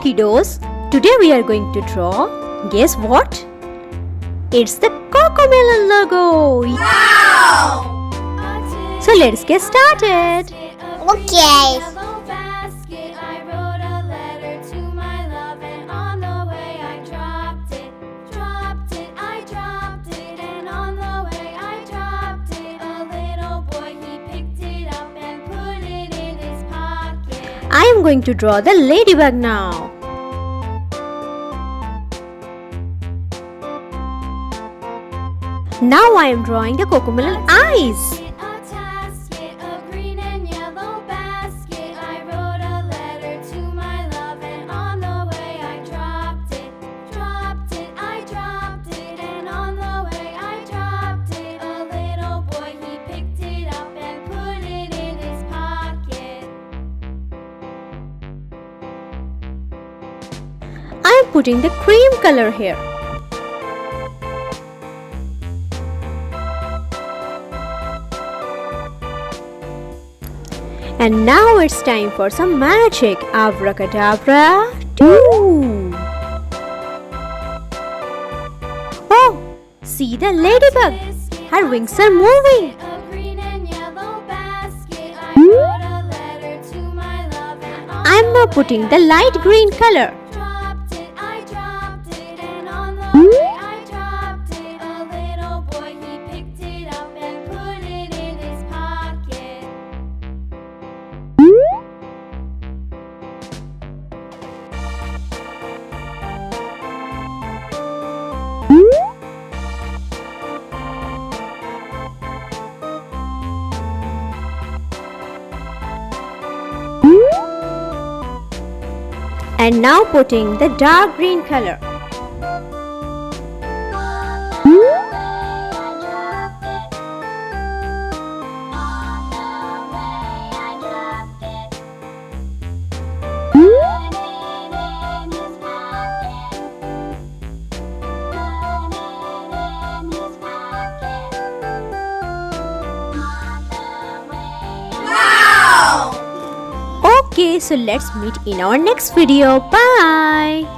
kiddos, today we are going to draw, guess what? It's the Cocomelon logo! Wow! So let's get started! Okay. I am going to draw the ladybug now. Now I am drawing the Cocomelon eyes. I am putting the cream color here. And now it's time for some magic. Abracadabra, do! Oh, see the ladybug. Her wings are moving. I am now putting the light green color. And now putting the dark green color. Okay, so let's meet in our next video. Bye!